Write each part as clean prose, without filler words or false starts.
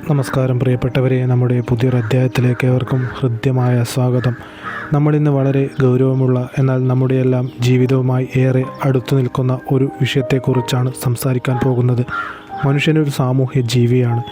നമസ്കാരം പ്രിയപ്പെട്ടവരെ, നമ്മുടെ പുതിയൊരു അധ്യായത്തിലേക്ക് ഏവർക്കും ഹൃദ്യമായ സ്വാഗതം. നമ്മളിന്ന് വളരെ ഗൗരവമുള്ള എന്നാൽ നമ്മുടെയെല്ലാം ജീവിതവുമായി ഏറെ അടുത്തു നിൽക്കുന്ന ഒരു വിഷയത്തെക്കുറിച്ചാണ് സംസാരിക്കാൻ പോകുന്നത്. മനുഷ്യനൊരു സാമൂഹ്യ ജീവിയാണ്.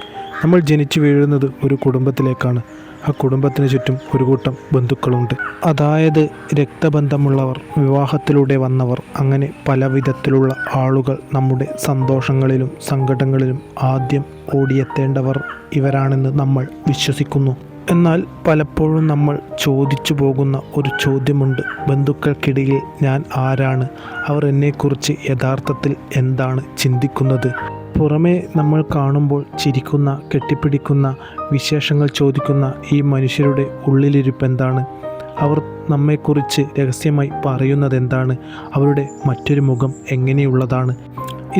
നമ്മൾ ജനിച്ചു വീഴുന്നത് ഒരു കുടുംബത്തിലേക്കാണ്. ആ കുടുംബത്തിന് ചുറ്റും ഒരു കൂട്ടം ബന്ധുക്കളുണ്ട്. അതായത് രക്തബന്ധമുള്ളവർ, വിവാഹത്തിലൂടെ വന്നവർ, അങ്ങനെ പല വിധത്തിലുള്ള ആളുകൾ. നമ്മുടെ സന്തോഷങ്ങളിലും സങ്കടങ്ങളിലും ആദ്യം ഓടിയെത്തേണ്ടവർ ഇവരാണെന്ന് നമ്മൾ വിശ്വസിക്കുന്നു. എന്നാൽ പലപ്പോഴും നമ്മൾ ചോദിച്ചു പോകുന്ന ഒരു ചോദ്യമുണ്ട്: ബന്ധുക്കൾക്കിടയിൽ ഞാൻ ആരാണ്? അവർ എന്നെക്കുറിച്ച് യഥാർത്ഥത്തിൽ എന്താണ് ചിന്തിക്കുന്നത്? പുറമേ നമ്മൾ കാണുമ്പോൾ ചിരിക്കുന്ന, കെട്ടിപ്പിടിക്കുന്ന, വിശേഷങ്ങൾ ചോദിക്കുന്ന ഈ മനുഷ്യരുടെ ഉള്ളിലിരിപ്പ് എന്താണ്? അവർ നമ്മെക്കുറിച്ച് രഹസ്യമായി പറയുന്നത് എന്താണ്? അവരുടെ മറ്റൊരു മുഖം എങ്ങനെയുള്ളതാണ്?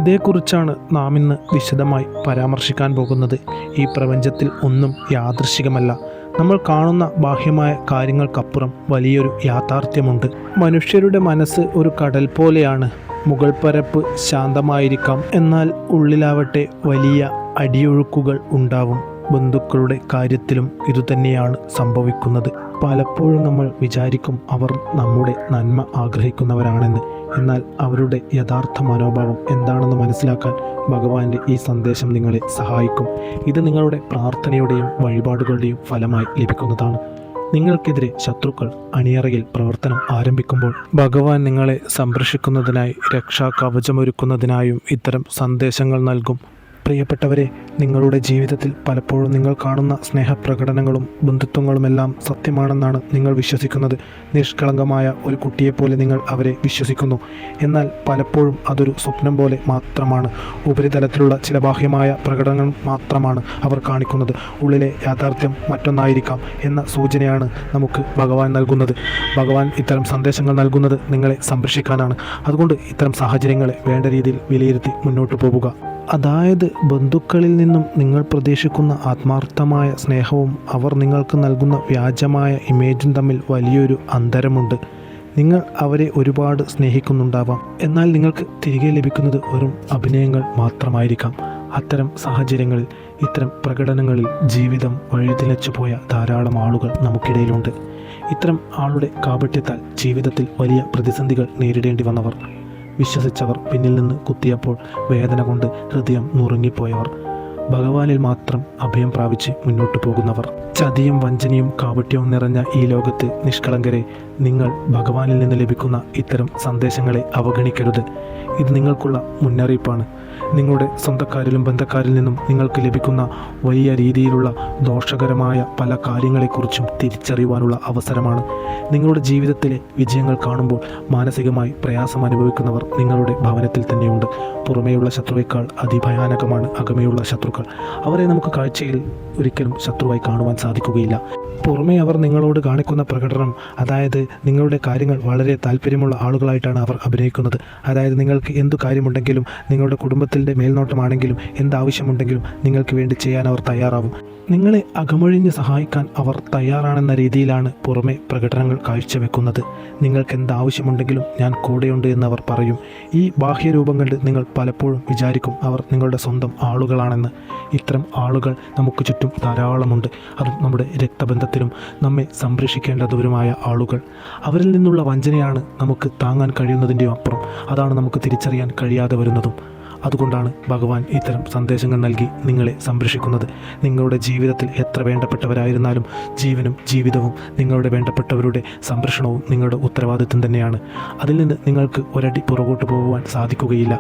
ഇതേക്കുറിച്ചാണ് നാം ഇന്ന് വിശദമായി പരാമർശിക്കാൻ പോകുന്നത്. ഈ പ്രപഞ്ചത്തിൽ ഒന്നും യാദൃശ്ചികമല്ല. നമ്മൾ കാണുന്ന ബാഹ്യമായ കാര്യങ്ങൾക്കപ്പുറം വലിയൊരു യാഥാർത്ഥ്യമുണ്ട്. മനുഷ്യരുടെ മനസ്സ് ഒരു കടൽ പോലെയാണ്. മുകൾ പരപ്പ് ശാന്തമായിരിക്കാം, എന്നാൽ ഉള്ളിലാവട്ടെ വലിയ അടിയൊഴുക്കുകൾ ഉണ്ടാവും. ബന്ധുക്കളുടെ കാര്യത്തിലും ഇതുതന്നെയാണ് സംഭവിക്കുന്നത്. പലപ്പോഴും നമ്മൾ വിചാരിക്കും അവർ നമ്മുടെ നന്മ ആഗ്രഹിക്കുന്നവരാണെന്ന്. എന്നാൽ അവരുടെ യഥാർത്ഥ മനോഭാവം എന്താണെന്ന് മനസ്സിലാക്കാൻ ഭഗവാന്റെ ഈ സന്ദേശം നിങ്ങളെ സഹായിക്കും. ഇത് നിങ്ങളുടെ പ്രാർത്ഥനയുടെയും വഴിപാടുകളുടെയും ഫലമായി ലഭിക്കുന്നതാണ്. നിങ്ങൾക്കെതിരെ ശത്രുക്കൾ അണിയറയിൽ പ്രവർത്തനം ആരംഭിക്കുമ്പോൾ ഭഗവാൻ നിങ്ങളെ സംരക്ഷിക്കുന്നതിനായി, രക്ഷാ കവചമൊരുക്കുന്നതിനായും ഇത്തരം സന്ദേശങ്ങൾ നൽകും. പ്രിയപ്പെട്ടവരെ, നിങ്ങളുടെ ജീവിതത്തിൽ പലപ്പോഴും നിങ്ങൾ കാണുന്ന സ്നേഹപ്രകടനങ്ങളും ബന്ധുത്വങ്ങളുമെല്ലാം സത്യമാണെന്നാണ് നിങ്ങൾ വിശ്വസിക്കുന്നത്. നിഷ്കളങ്കമായ ഒരു കുട്ടിയെപ്പോലെ നിങ്ങൾ അവരെ വിശ്വസിക്കുന്നു. എന്നാൽ പലപ്പോഴും അതൊരു സ്വപ്നം പോലെ മാത്രമാണ്. ഉപരിതലത്തിലുള്ള ചില ബാഹ്യമായ പ്രകടനങ്ങൾ മാത്രമാണ് അവർ കാണിക്കുന്നത്. ഉള്ളിലെ യാഥാർത്ഥ്യം മറ്റൊന്നായിരിക്കാം എന്ന സൂചനയാണ് നമുക്ക് ഭഗവാൻ നൽകുന്നത്. ഭഗവാൻ ഇത്തരം സന്ദേശങ്ങൾ നൽകുന്നത് നിങ്ങളെ സംരക്ഷിക്കാനാണ്. അതുകൊണ്ട് ഇത്തരം സാഹചര്യങ്ങളെ വേണ്ട രീതിയിൽ വിലയിരുത്തി മുന്നോട്ട് പോവുക. അതായത് ബന്ധുക്കളിൽ നിന്നും നിങ്ങൾ പ്രതീക്ഷിക്കുന്ന ആത്മാർത്ഥമായ സ്നേഹവും അവർ നിങ്ങൾക്ക് നൽകുന്ന വ്യാജമായ ഇമേജും തമ്മിൽ വലിയൊരു അന്തരമുണ്ട്. നിങ്ങൾ അവരെ ഒരുപാട് സ്നേഹിക്കുന്നുണ്ടാവാം, എന്നാൽ നിങ്ങൾക്ക് തിരികെ ലഭിക്കുന്നത് വെറും അഭിനയങ്ങൾ മാത്രമായിരിക്കാം. അത്തരം സാഹചര്യങ്ങളിൽ, ഇത്തരം പ്രകടനങ്ങളിൽ ജീവിതം വഴിതിരിച്ചു പോയ ധാരാളം ആളുകൾ നമുക്കിടയിലുണ്ട്. ഇത്തരം ആളുടെ കാപട്യത്താൽ ജീവിതത്തിൽ വലിയ പ്രതിസന്ധികൾ നേരിടേണ്ടി വന്നവർ, വിശ്വസിച്ചവർ പിന്നിൽ നിന്ന് കുത്തിയപ്പോൾ വേദന കൊണ്ട് ഹൃദയം നുറുങ്ങിപ്പോയവർ, ഭഗവാനിൽ മാത്രം അഭയം പ്രാപിച്ച് മുന്നോട്ട് പോകുന്നവർ. ചതിയും വഞ്ചനയും കാപട്യവും നിറഞ്ഞ ഈ ലോകത്ത് നിഷ്കളങ്കരെ, നിങ്ങൾ ഭഗവാനിൽ നിന്ന് ലഭിക്കുന്ന ഇത്തരം സന്ദേശങ്ങളെ അവഗണിക്കരുത്. ഇത് നിങ്ങൾക്കുള്ള മുന്നറിയിപ്പാണ്. നിങ്ങളുടെ സ്വന്തക്കാരിലും ബന്ധക്കാരിൽ നിന്നും നിങ്ങൾക്ക് ലഭിക്കുന്ന വലിയ രീതിയിലുള്ള ദോഷകരമായ പല കാര്യങ്ങളെക്കുറിച്ചും തിരിച്ചറിയുവാനുള്ള അവസരമാണ്. നിങ്ങളുടെ ജീവിതത്തിലെ വിജയങ്ങൾ കാണുമ്പോൾ മാനസികമായി പ്രയാസം അനുഭവിക്കുന്നവർ നിങ്ങളുടെ ഭവനത്തിൽ തന്നെയുണ്ട്. പുറമേയുള്ള ശത്രുവേക്കാൾ അതിഭയാനകമാണ് അകമേയുള്ള ശത്രുക്കൾ. അവരെ നമുക്ക് കാഴ്ചയിൽ ഒരിക്കലും ശത്രുവായി കാണുവാൻ സാധിക്കുകയില്ല. പുറമേ അവർ നിങ്ങളോട് കാണിക്കുന്ന പ്രകടനം, അതായത് നിങ്ങളുടെ കാര്യങ്ങൾ വളരെ താല്പര്യമുള്ള ആളുകളായിട്ടാണ് അവർ അഭിനയിക്കുന്നത്. അതായത് നിങ്ങൾക്ക് എന്തു കാര്യമുണ്ടെങ്കിലും, നിങ്ങളുടെ കുടുംബത്തിൻ്റെ മേൽനോട്ടമാണെങ്കിലും, എന്താവശ്യമുണ്ടെങ്കിലും നിങ്ങൾക്ക് വേണ്ടി ചെയ്യാൻ അവർ തയ്യാറാവും. നിങ്ങളെ അകമൊഴിഞ്ഞ് സഹായിക്കാൻ അവർ തയ്യാറാണെന്ന രീതിയിലാണ് പുറമെ പ്രകടനങ്ങൾ കാഴ്ചവെക്കുന്നത്. നിങ്ങൾക്ക് എന്താവശ്യമുണ്ടെങ്കിലും ഞാൻ കൂടെയുണ്ട് എന്നവർ പറയും. ഈ ബാഹ്യരൂപം കണ്ട് നിങ്ങൾ പലപ്പോഴും വിചാരിക്കും അവർ നിങ്ങളുടെ സ്വന്തം ആളുകളാണെന്ന്. ഇത്തരം ആളുകൾ നമുക്ക് ചുറ്റും ധാരാളമുണ്ട്. അതും നമ്മുടെ രക്തബന്ധത്തിലും നമ്മെ സംരക്ഷിക്കേണ്ടവരുമായ ആളുകൾ. അവരിൽ നിന്നുള്ള വഞ്ചനയാണ് നമുക്ക് താങ്ങാൻ കഴിയുന്നതിൻ്റെയും അപ്പുറം. അതാണ് നമുക്ക് തിരിച്ചറിയാൻ കഴിയാതെ വരുന്നതും. അതുകൊണ്ടാണ് ഭഗവാൻ ഇത്തരം സന്ദേശങ്ങൾ നൽകി നിങ്ങളെ സംരക്ഷിക്കുന്നത്. നിങ്ങളുടെ ജീവിതത്തിൽ എത്ര വേണ്ടപ്പെട്ടവരായിരുന്നാലും ജീവനും ജീവിതവും നിങ്ങളുടെ വേണ്ടപ്പെട്ടവരുടെ സംരക്ഷണവും നിങ്ങളുടെ ഉത്തരവാദിത്വം തന്നെയാണ്. അതിൽ നിന്ന് നിങ്ങൾക്ക് ഒരടി പുറകോട്ട് പോകുവാൻ സാധിക്കുകയില്ല.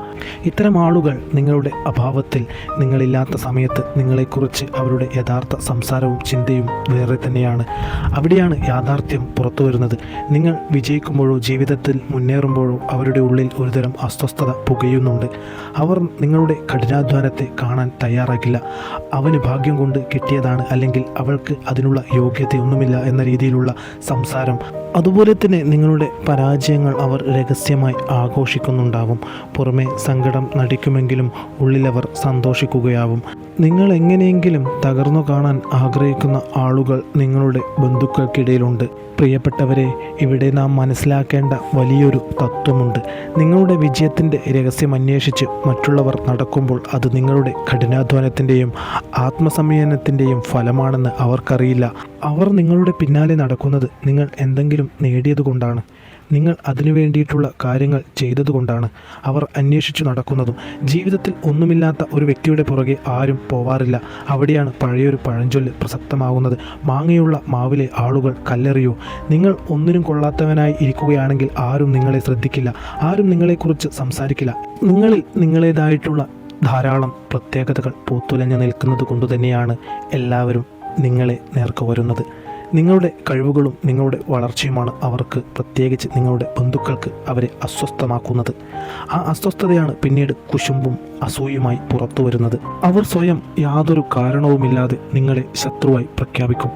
ഇത്തരം ആളുകൾ നിങ്ങളുടെ അഭാവത്തിൽ, നിങ്ങളില്ലാത്ത സമയത്ത് നിങ്ങളെക്കുറിച്ച് അവരുടെ യഥാർത്ഥ സംസാരവും ചിന്തയും വേറെ തന്നെയാണ്. അവിടെയാണ് യാഥാർത്ഥ്യം പുറത്തു വരുന്നത്. നിങ്ങൾ വിജയിക്കുമ്പോഴോ ജീവിതത്തിൽ മുന്നേറുമ്പോഴോ അവരുടെ ഉള്ളിൽ ഒരുതരം അസ്വസ്ഥത പുകയുന്നുണ്ട്. അവർ നിങ്ങളുടെ കഠിനാധ്വാനത്തെ കാണാൻ തയ്യാറാകില്ല. അവന് ഭാഗ്യം കൊണ്ട് കിട്ടിയതാണ്, അല്ലെങ്കിൽ അവൾക്ക് അതിനുള്ള യോഗ്യതയൊന്നുമില്ല എന്ന രീതിയിലുള്ള സംസാരം. അതുപോലെ തന്നെ നിങ്ങളുടെ പരാജയങ്ങൾ അവർ രഹസ്യമായി ആഘോഷിക്കുന്നുണ്ടാവും. പുറമെ സങ്കടം നടിക്കുമെങ്കിലും ഉള്ളിലവർ സന്തോഷിക്കുകയാവും. നിങ്ങൾ എങ്ങനെയെങ്കിലും തകർന്നു കാണാൻ ആഗ്രഹിക്കുന്ന ആളുകൾ നിങ്ങളുടെ ബന്ധുക്കൾക്കിടയിലുണ്ട്. പ്രിയപ്പെട്ടവരെ, ഇവിടെ നാം മനസ്സിലാക്കേണ്ട വലിയൊരു തത്വമുണ്ട്. നിങ്ങളുടെ വിജയത്തിൻ്റെ രഹസ്യം അന്വേഷിച്ച് മറ്റുള്ളവർ നടക്കുമ്പോൾ അത് നിങ്ങളുടെ കഠിനാധ്വാനത്തിൻ്റെയും ആത്മസംയമനത്തിൻ്റെയും ഫലമാണെന്ന് അവർക്കറിയില്ല. അവർ നിങ്ങളുടെ പിന്നാലെ നടക്കുന്നത് നിങ്ങൾ എന്തെങ്കിലും നേടിയതുകൊണ്ടാണ്. നിങ്ങൾ അതിനു വേണ്ടിയിട്ടുള്ള കാര്യങ്ങൾ ചെയ്തതുകൊണ്ടാണ് അവർ അന്വേഷിച്ചു നടക്കുന്നതും. ജീവിതത്തിൽ ഒന്നുമില്ലാത്ത ഒരു വ്യക്തിയുടെ പുറകെ ആരും പോവാറില്ല. അവിടെയാണ് പഴയൊരു പഴഞ്ചൊല്ല് പ്രസക്തമാകുന്നത്: മാങ്ങയുള്ള മാവിലെ ആളുകൾ കല്ലെറിയൂ. നിങ്ങൾ ഒന്നിനും കൊള്ളാത്തവനായി ഇരിക്കുകയാണെങ്കിൽ ആരും നിങ്ങളെ ശ്രദ്ധിക്കില്ല, ആരും നിങ്ങളെക്കുറിച്ച് സംസാരിക്കില്ല. നിങ്ങളിൽ നിങ്ങളേതായിട്ടുള്ള ധാരാളം പ്രത്യേകതകൾ പൂത്തുലഞ്ഞു നിൽക്കുന്നത് കൊണ്ട് തന്നെയാണ് എല്ലാവരും നിങ്ങളെ നേർക്ക് വരുന്നത്. നിങ്ങളുടെ കഴിവുകളും നിങ്ങളുടെ വളർച്ചയുമാണ് അവർക്ക്, പ്രത്യേകിച്ച് നിങ്ങളുടെ ബന്ധുക്കൾക്ക്, അവരെ അസ്വസ്ഥമാക്കുന്നത്. ആ അസ്വസ്ഥതയാണ് പിന്നീട് കുശുമ്പും അസൂയുമായി പുറത്തു വരുന്നത്. അവർ സ്വയം യാതൊരു കാരണവുമില്ലാതെ നിങ്ങളെ ശത്രുവായി പ്രഖ്യാപിക്കും.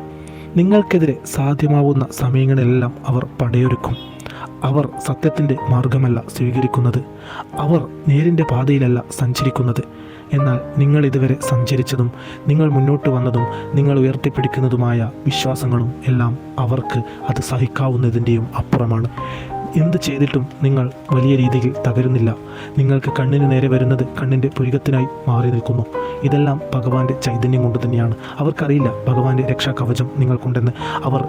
നിങ്ങൾക്കെതിരെ സാധ്യമാവുന്ന സമയങ്ങളിലെല്ലാം അവർ പടയൊരുക്കും. അവർ സത്യത്തിൻ്റെ മാർഗമല്ല സ്വീകരിക്കുന്നത്, അവർ നേരിൻ്റെ പാതയിലല്ല സഞ്ചരിക്കുന്നത്. എന്നാൽ നിങ്ങൾ ഇതുവരെ സഞ്ചരിച്ചതും നിങ്ങൾ മുന്നോട്ട് വന്നതും നിങ്ങൾ ഉയർത്തിപ്പിടിക്കുന്നതുമായ വിശ്വാസങ്ങളും എല്ലാം അവർക്ക് അത് സഹിക്കാവുന്നതിൻ്റെയും അപ്പുറമാണ്. എന്ത് ചെയ്തിട്ടും നിങ്ങൾ വലിയ രീതിയിൽ തകരുന്നില്ല. നിങ്ങൾക്ക് കണ്ണിന് നേരെ വരുന്നത് കണ്ണിൻ്റെ പുരികത്തിനായി മാറി നിൽക്കുന്നു. ഇതെല്ലാം ഭഗവാന്റെ ചൈതന്യം കൊണ്ട് തന്നെയാണ്. അവർക്കറിയില്ല ഭഗവാന്റെ രക്ഷാകവചം നിങ്ങൾക്കുണ്ടെന്ന്. അവർ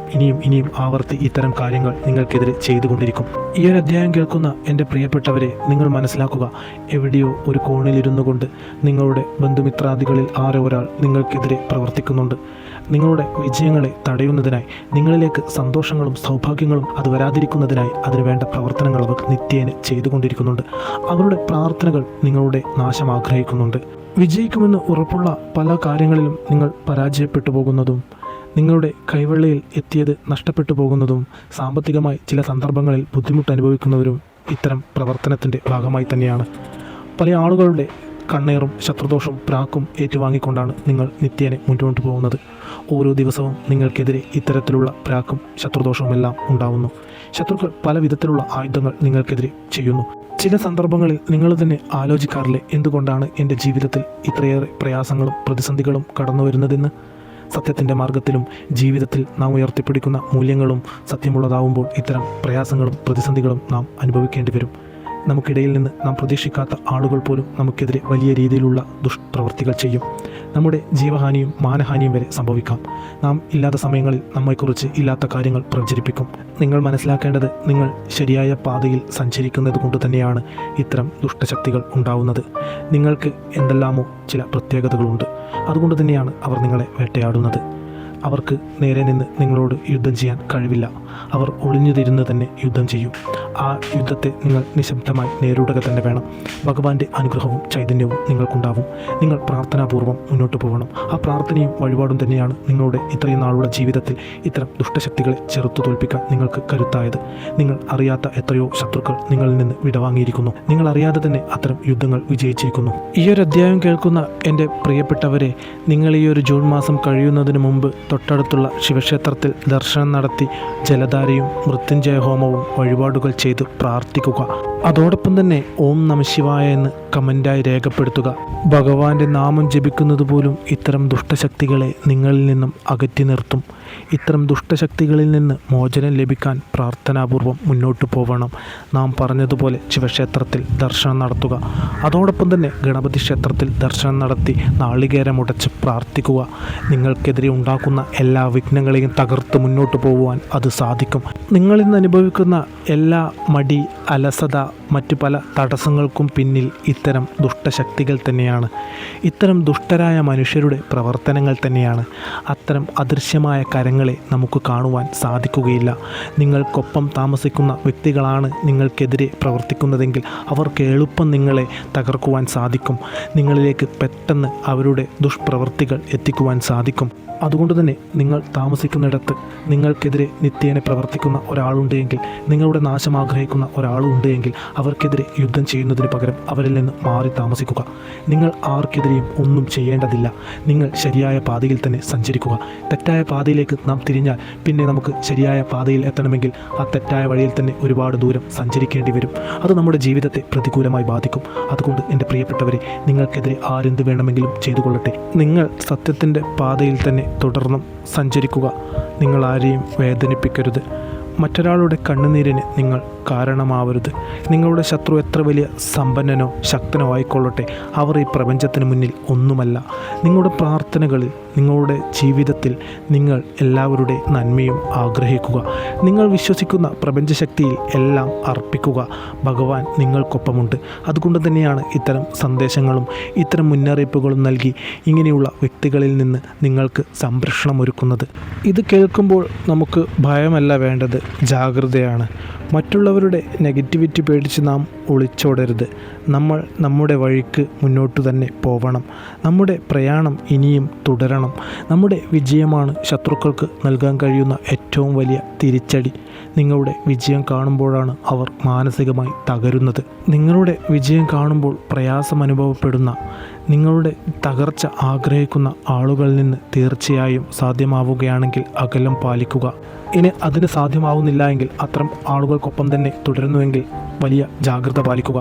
ഇനിയും ആവർത്തി ഇത്തരം കാര്യങ്ങൾ നിങ്ങൾക്കെതിരെ ചെയ്തുകൊണ്ടിരിക്കും. ഈ ഒരു അധ്യായം കേൾക്കുന്ന എൻ്റെ പ്രിയപ്പെട്ടവരെ, നിങ്ങൾ മനസ്സിലാക്കുക, എവിടെയോ ഒരു കോണിലിരുന്നു കൊണ്ട് നിങ്ങളുടെ ബന്ധുമിത്രാദികളിൽ ആരോ ഒരാൾ നിങ്ങൾക്കെതിരെ പ്രവർത്തിക്കുന്നുണ്ട്. നിങ്ങളുടെ വിജയങ്ങളെ തടയുന്നതിനായി, നിങ്ങളിലേക്ക് സന്തോഷങ്ങളും സൗഭാഗ്യങ്ങളും അത് വരാതിരിക്കുന്നതിനായി അതിനുവേണ്ട പ്രവർത്തനങ്ങൾ അവർ നിത്യേന ചെയ്തുകൊണ്ടിരിക്കുന്നുണ്ട്. അവരുടെ പ്രാർത്ഥനകൾ നിങ്ങളുടെ നാശം ആഗ്രഹിക്കുന്നുണ്ട്. വിജയിക്കുമെന്ന് ഉറപ്പുള്ള പല കാര്യങ്ങളിലും നിങ്ങൾ പരാജയപ്പെട്ടു പോകുന്നതും, നിങ്ങളുടെ കൈവെള്ളയിൽ എത്തിയത് നഷ്ടപ്പെട്ടു പോകുന്നതും, സാമ്പത്തികമായി ചില സന്ദർഭങ്ങളിൽ ബുദ്ധിമുട്ട് അനുഭവിക്കുന്നവരും ഇത്തരം പ്രവർത്തനത്തിൻ്റെ ഭാഗമായി തന്നെയാണ്. പല ആളുകളുടെ കണ്ണേറും ശത്രുദോഷവും പ്രാക്കും ഏറ്റുവാങ്ങിക്കൊണ്ടാണ് നിങ്ങൾ നിത്യേന മുന്നോട്ട് പോകുന്നത്. ഓരോ ദിവസവും നിങ്ങൾക്കെതിരെ ഇത്തരത്തിലുള്ള പ്രാക്കും ശത്രുദോഷവും എല്ലാം ഉണ്ടാവുന്നു. ശത്രുക്കൾ പല വിധത്തിലുള്ള ആയുധങ്ങൾ നിങ്ങൾക്കെതിരെ ചെയ്യുന്നു. ചില സന്ദർഭങ്ങളിൽ നിങ്ങൾ തന്നെ ആലോചിക്കാറില്ലേ, എന്തുകൊണ്ടാണ് എൻ്റെ ജീവിതത്തിൽ ഇത്രയേറെ പ്രയാസങ്ങളും പ്രതിസന്ധികളും കടന്നു വരുന്നതെന്ന്? സത്യത്തിൻ്റെ മാർഗത്തിലും ജീവിതത്തിൽ നാം ഉയർത്തിപ്പിടിക്കുന്ന മൂല്യങ്ങളും സത്യമുള്ളതാവുമ്പോൾ ഇത്തരം പ്രയാസങ്ങളും പ്രതിസന്ധികളും നാം അനുഭവിക്കേണ്ടി വരും. നമുക്കിടയിൽ നിന്ന് നാം പ്രതീക്ഷിക്കാത്ത ആളുകൾ പോലും നമുക്കെതിരെ വലിയ രീതിയിലുള്ള ദുഷ്പ്രവൃത്തികൾ ചെയ്യും. നമ്മുടെ ജീവഹാനിയും മാനഹാനിയും വരെ സംഭവിക്കാം. നാം ഇല്ലാത്ത സമയങ്ങളിൽ നമ്മെക്കുറിച്ച് ഇല്ലാത്ത കാര്യങ്ങൾ പ്രചരിപ്പിക്കും. നിങ്ങൾ മനസ്സിലാക്കേണ്ടത്, നിങ്ങൾ ശരിയായ പാതയിൽ സഞ്ചരിക്കുന്നത് കൊണ്ട് തന്നെയാണ് ഇത്തരം ദുഷ്ടശക്തികൾ ഉണ്ടാവുന്നത്. നിങ്ങൾക്ക് എന്തെല്ലാമോ ചില പ്രത്യേകതകളുണ്ട്. അതുകൊണ്ട് തന്നെയാണ് അവർ നിങ്ങളെ വേട്ടയാടുന്നത്. അവർക്ക് നേരെ നിന്ന് നിങ്ങളോട് യുദ്ധം ചെയ്യാൻ കഴിവില്ല. അവർ ഒളിഞ്ഞുതിരുന്ന് തന്നെ യുദ്ധം ചെയ്യും. ആ യുദ്ധത്തെ നിങ്ങൾ നിശബ്ദമായി നേരിടുക തന്നെ വേണം. ഭഗവാന്റെ അനുഗ്രഹവും ചൈതന്യവും നിങ്ങൾക്കുണ്ടാവും. നിങ്ങൾ പ്രാർത്ഥനാപൂർവ്വം മുന്നോട്ട് പോകണം. ആ പ്രാർത്ഥനയും വഴിപാടും തന്നെയാണ് നിങ്ങളുടെ ഇത്രയും നാളുള്ള ജീവിതത്തിൽ ഇത്തരം ദുഷ്ടശക്തികളെ ചെറുത്തു തോൽപ്പിക്കാൻ നിങ്ങൾക്ക് കരുത്തായത്. നിങ്ങൾ അറിയാത്ത എത്രയോ ശത്രുക്കൾ നിങ്ങളിൽ നിന്ന് വിടവാങ്ങിയിരിക്കുന്നു. നിങ്ങൾ അറിയാതെ തന്നെ അത്തരം യുദ്ധങ്ങൾ വിജയിച്ചിരിക്കുന്നു. ഈ ഒരു അധ്യായം കേൾക്കുന്ന എൻ്റെ പ്രിയപ്പെട്ടവരെ, നിങ്ങൾ ഈ ഒരു ജൂൺ മാസം കഴിയുന്നതിന് മുമ്പ് തൊട്ടടുത്തുള്ള ശിവക്ഷേത്രത്തിൽ ദർശനം നടത്തി ജലധാരയും മൃത്യുഞ്ജയ ഹോമവും വഴിപാടുകൾ ചെയ്ത് പ്രാർത്ഥിക്കുക. അതോടൊപ്പം തന്നെ ഓം നമഃശിവായ എന്ന് കമൻ്റായി രേഖപ്പെടുത്തുക. ഭഗവാന്റെ നാമം ജപിക്കുന്നത് പോലും ഇത്തരം ദുഷ്ടശക്തികളെ നിങ്ങളിൽ നിന്നും അകറ്റി നിർത്തും. ഇത്തരം ദുഷ്ടശക്തികളിൽ നിന്ന് മോചനം ലഭിക്കാൻ പ്രാർത്ഥനാപൂർവം മുന്നോട്ട് പോവണം. നാം പറഞ്ഞതുപോലെ ശിവക്ഷേത്രത്തിൽ ദർശനം നടത്തുക. അതോടൊപ്പം തന്നെ ഗണപതി ക്ഷേത്രത്തിൽ ദർശനം നടത്തി നാളികേരമുടച്ച് പ്രാർത്ഥിക്കുക. നിങ്ങൾക്കെതിരെ ഉണ്ടാക്കുന്ന എല്ലാ വിഘ്നങ്ങളെയും തകർത്ത് മുന്നോട്ട് പോകുവാൻ അത് സാധിക്കും. നിങ്ങളിന്ന് അനുഭവിക്കുന്ന എല്ലാ മടി, അലസത, മറ്റു പല തടസ്സങ്ങൾക്കും പിന്നിൽ ഇത്തരം ദുഷ്ടശക്തികൾ തന്നെയാണ്. ഇത്തരം ദുഷ്ടരായ മനുഷ്യരുടെ പ്രവർത്തനങ്ങൾ തന്നെയാണ്. അത്തരം അദൃശ്യമായ കരങ്ങളെ നമുക്ക് കാണുവാൻ സാധിക്കുകയില്ല. നിങ്ങൾക്കൊപ്പം താമസിക്കുന്ന വ്യക്തികളാണ് നിങ്ങൾക്കെതിരെ പ്രവർത്തിക്കുന്നതെങ്കിൽ അവർക്ക് എളുപ്പം നിങ്ങളെ തകർക്കുവാൻ സാധിക്കും. നിങ്ങളിലേക്ക് പെട്ടെന്ന് അവരുടെ ദുഷ്പ്രവൃത്തികൾ എത്തിക്കുവാൻ സാധിക്കും. അതുകൊണ്ട് തന്നെ നിങ്ങൾ താമസിക്കുന്നിടത്ത് നിങ്ങൾക്കെതിരെ നിത്യേന പ്രവർത്തിക്കുന്ന ഒരാളുണ്ടെങ്കിൽ, നിങ്ങളുടെ നാശം ആഗ്രഹിക്കുന്ന ഒരാളുണ്ടെങ്കിൽ അവർക്കെതിരെ യുദ്ധം ചെയ്യുന്നതിന് പകരം അവരിൽ നിന്ന് മാറി താമസിക്കുക. നിങ്ങൾ ആർക്കെതിരെയും ഒന്നും ചെയ്യേണ്ടതില്ല. നിങ്ങൾ ശരിയായ പാതയിൽ തന്നെ സഞ്ചരിക്കുക. തെറ്റായ പാതയിലേക്ക് നാം തിരിഞ്ഞാൽ പിന്നെ നമുക്ക് ശരിയായ പാതയിൽ എത്തണമെങ്കിൽ ആ തെറ്റായ വഴിയിൽ തന്നെ ഒരുപാട് ദൂരം സഞ്ചരിക്കേണ്ടി വരും. അത് നമ്മുടെ ജീവിതത്തെ പ്രതികൂലമായി ബാധിക്കും. അതുകൊണ്ട് എൻ്റെ പ്രിയപ്പെട്ടവരെ, നിങ്ങൾക്കെതിരെ ആരെന്ത് വേണമെങ്കിലും ചെയ്തു കൊള്ളട്ടെ, നിങ്ങൾ സത്യത്തിൻ്റെ പാതയിൽ തന്നെ തുടർന്നും സഞ്ചരിക്കുക. നിങ്ങൾ ആരെയും വേദനിപ്പിക്കരുത്. മറ്റൊരാളുടെ കണ്ണുനീരിന് നിങ്ങൾ കാരണമാവരുത്. നിങ്ങളുടെ ശത്രു എത്ര വലിയ സമ്പന്നനോ ശക്തനോ ആയിക്കൊള്ളട്ടെ, അവർ ഈ പ്രപഞ്ചത്തിന് മുന്നിൽ ഒന്നുമല്ല. നിങ്ങളുടെ പ്രാർത്ഥനകളിൽ, നിങ്ങളുടെ ജീവിതത്തിൽ നിങ്ങൾ എല്ലാവരുടെ നന്മയും ആഗ്രഹിക്കുക. നിങ്ങൾ വിശ്വസിക്കുന്ന പ്രപഞ്ചശക്തിയിൽ എല്ലാം അർപ്പിക്കുക. ഭഗവാൻ നിങ്ങൾക്കൊപ്പമുണ്ട്. അതുകൊണ്ട് തന്നെയാണ് ഇത്തരം സന്ദേശങ്ങളും ഇത്തരം മുന്നറിയിപ്പുകളും നൽകി ഇങ്ങനെയുള്ള വ്യക്തികളിൽ നിന്ന് നിങ്ങൾക്ക് സംരക്ഷണം ഒരുക്കുന്നത്. ഇത് കേൾക്കുമ്പോൾ നമുക്ക് ഭയമല്ല വേണ്ടത്, ജാഗ്രതയാണ്. മറ്റുള്ളവരുടെ നെഗറ്റിവിറ്റി പേടിച്ച് നാം ഒളിച്ചോടരുത്. നമ്മൾ നമ്മുടെ വഴിക്ക് മുന്നോട്ട് തന്നെ പോവണം. നമ്മുടെ പ്രയാണം ഇനിയും തുടരണം. നമ്മുടെ വിജയമാണ് ശത്രുക്കൾക്ക് നൽകാൻ കഴിയുന്ന ഏറ്റവും വലിയ തിരിച്ചടി. നിങ്ങളുടെ വിജയം കാണുമ്പോഴാണ് അവർ മാനസികമായി തകരുന്നത്. നിങ്ങളുടെ വിജയം കാണുമ്പോൾ പ്രയാസം അനുഭവപ്പെടുന്ന, നിങ്ങളുടെ തകർച്ച ആഗ്രഹിക്കുന്ന ആളുകളിൽ നിന്ന് തീർച്ചയായും സാധ്യമാവുകയാണെങ്കിൽ അകലം പാലിക്കുക. ഇനി അതിന് സാധ്യമാവുന്നില്ല എങ്കിൽ അത്തരം ആളുകൾക്കൊപ്പം തന്നെ തുടരുന്നുവെങ്കിൽ വലിയ ജാഗ്രത പാലിക്കുക.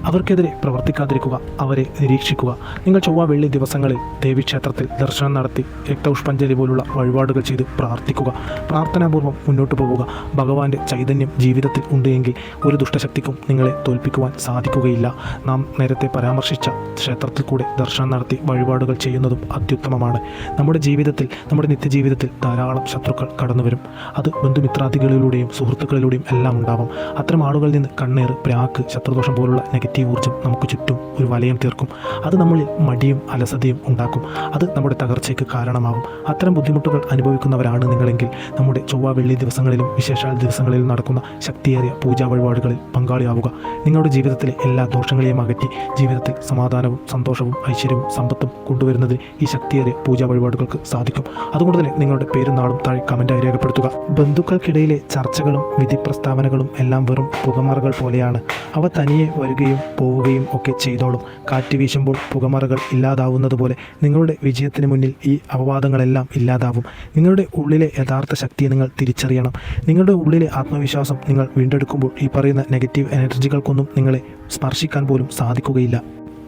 അവർക്കെതിരെ പ്രവർത്തിക്കാതിരിക്കുക, അവരെ നിരീക്ഷിക്കുക. നിങ്ങൾ ചൊവ്വ വെള്ളി ദിവസങ്ങളിൽ ദേവീക്ഷേത്രത്തിൽ ദർശനം നടത്തി രക്തപുഷ്പാഞ്ജലി പോലുള്ള വഴിപാടുകൾ ചെയ്ത് പ്രാർത്ഥിക്കുക. പ്രാർത്ഥനാപൂർവ്വം മുന്നോട്ട് പോവുക. ഭഗവാന്റെ ചൈതന്യം ജീവിതത്തിൽ ഉണ്ട് എങ്കിൽ ഒരു ദുഷ്ടശക്തിക്കും നിങ്ങളെ തോൽപ്പിക്കുവാൻ സാധിക്കുകയില്ല. നാം നേരത്തെ പരാമർശിച്ച ക്ഷേത്രത്തിൽ കൂടെ ദർശനം നടത്തി വഴിപാടുകൾ ചെയ്യുന്നതും അത്യുത്തമമാണ്. നമ്മുടെ ജീവിതത്തിൽ, നമ്മുടെ നിത്യജീവിതത്തിൽ ധാരാളം ശത്രുക്കൾ കടന്നു വരും. അത് ബന്ധുമിത്രാദികളിലൂടെയും സുഹൃത്തുക്കളിലൂടെയും എല്ലാം ഉണ്ടാവും. അത്തരം ആളുകളിൽ നിന്ന് കണ്ണേറ്, പ്രാക്ക്, ശത്രുദോഷം പോലുള്ള നെഗറ്റീവ് ഊർജ്ജം നമുക്ക് ചുറ്റും ഒരു വലയം തീർക്കും. അത് നമ്മളിൽ മടിയും അലസതയും ഉണ്ടാക്കും. അത് നമ്മുടെ തകർച്ചയ്ക്ക് കാരണമാകും. അത്തരം ബുദ്ധിമുട്ടുകൾ അനുഭവിക്കുന്നവരാണ് നിങ്ങളെങ്കിൽ നമ്മുടെ ചൊവ്വ വെള്ളി ദിവസങ്ങളിലും വിശേഷാൽ ദിവസങ്ങളിലും നടക്കുന്ന ശക്തിയേറിയ പൂജാ വഴിപാടുകളിൽ പങ്കാളിയാവുക. നിങ്ങളുടെ ജീവിതത്തിലെ എല്ലാ ദോഷങ്ങളെയും അകറ്റി ജീവിതത്തിൽ സമാധാനവും സന്തോഷവും ഐശ്വര്യവും സമ്പത്തും കൊണ്ടുവരുന്നതിന് ഈ ശക്തിയേറിയ പൂജാ വഴിപാടുകൾക്ക് സാധിക്കും. അതുകൊണ്ട് തന്നെ നിങ്ങളുടെ പേരും നാളും താഴെ കമൻറ്റായി രേഖപ്പെടുത്തുക. ബന്ധുക്കൾക്കിടയിലെ ചർച്ചകളും വിധി പ്രസ്താവനകളും എല്ലാം വെറും പുകമറകൾ പോലെയാണ്. അവ തനിയെ വരികയും പോവുകയും ഒക്കെ ചെയ്തോളും. കാറ്റ് വീശുമ്പോൾ പുകമറകൾ ഇല്ലാതാവുന്നത് പോലെ നിങ്ങളുടെ വിജയത്തിന് മുന്നിൽ ഈ അപവാദങ്ങളെല്ലാം ഇല്ലാതാവും. നിങ്ങളുടെ ഉള്ളിലെ യഥാർത്ഥ ശക്തിയെ നിങ്ങൾ തിരിച്ചറിയണം. നിങ്ങളുടെ ഉള്ളിലെ ആത്മവിശ്വാസം നിങ്ങൾ വീണ്ടെടുക്കുമ്പോൾ ഈ പറയുന്ന നെഗറ്റീവ് എനർജികൾക്കൊന്നും നിങ്ങളെ സ്പർശിക്കാൻ പോലും സാധിക്കുകയില്ല.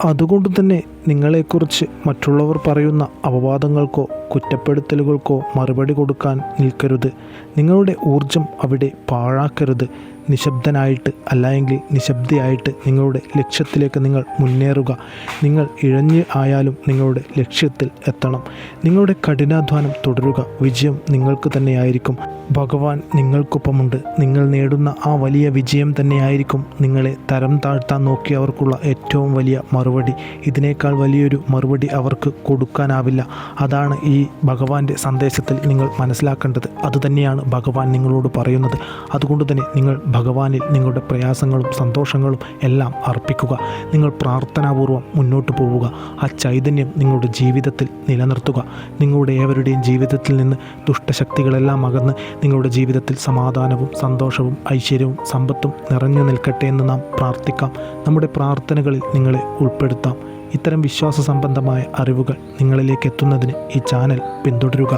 അതുകൊണ്ട് തന്നെ നിങ്ങളെക്കുറിച്ച് മറ്റുള്ളവർ പറയുന്ന അപവാദങ്ങൾക്കോ കുറ്റപ്പെടുത്തലുകൾക്കോ മറുപടി കൊടുക്കാൻ നിൽക്കരുത്. നിങ്ങളുടെ ഊർജം അവിടെ പാഴാക്കരുത്. നിശബ്ദനായിട്ട് അല്ലെങ്കിൽ നിശബ്ദയായിട്ട് നിങ്ങളുടെ ലക്ഷ്യത്തിലേക്ക് നിങ്ങൾ മുന്നേറുക. നിങ്ങൾ ഇഴഞ്ഞ് ആയാലും നിങ്ങളുടെ ലക്ഷ്യത്തിൽ എത്തണം. നിങ്ങളുടെ കഠിനാധ്വാനം തുടരുക. വിജയം നിങ്ങൾക്ക് തന്നെയായിരിക്കും. ഭഗവാൻ നിങ്ങൾക്കൊപ്പമുണ്ട്. നിങ്ങൾ നേടുന്ന ആ വലിയ വിജയം തന്നെയായിരിക്കും നിങ്ങളെ തരം താഴ്ത്താൻ നോക്കിയവർക്കുള്ള ഏറ്റവും വലിയ മറുപടി. ഇതിനേക്കാൾ വലിയൊരു മറുപടി അവർക്ക് കൊടുക്കാനാവില്ല. അതാണ് ഈ ഭഗവാന്റെ സന്ദേശത്തിൽ നിങ്ങൾ മനസ്സിലാക്കേണ്ടത്. അതുതന്നെയാണ് ഭഗവാൻ നിങ്ങളോട് പറയുന്നത്. അതുകൊണ്ട് തന്നെ നിങ്ങൾ ഭഗവാനിൽ നിങ്ങളുടെ പ്രയാസങ്ങളും സന്തോഷങ്ങളും എല്ലാം അർപ്പിക്കുക. നിങ്ങൾ പ്രാർത്ഥനാപൂർവ്വം മുന്നോട്ട് പോവുക. ആ ചൈതന്യം നിങ്ങളുടെ ജീവിതത്തിൽ നിലനിർത്തുക. നിങ്ങളുടെ ഏവരുടെയും ജീവിതത്തിൽ നിന്ന് ദുഷ്ടശക്തികളെല്ലാം അകന്ന് നിങ്ങളുടെ ജീവിതത്തിൽ സമാധാനവും സന്തോഷവും ഐശ്വര്യവും സമ്പത്തും നിറഞ്ഞു നിൽക്കട്ടെ എന്ന് നാം പ്രാർത്ഥിക്കാം. നമ്മുടെ പ്രാർത്ഥനകളിൽ നിങ്ങളെ ഉൾപ്പെടുത്താം. ഇത്തരം വിശ്വാസ സംബന്ധമായ അറിവുകൾ നിങ്ങളിലേക്ക് എത്തുന്നതിന് ഈ ചാനൽ പിന്തുടരുക.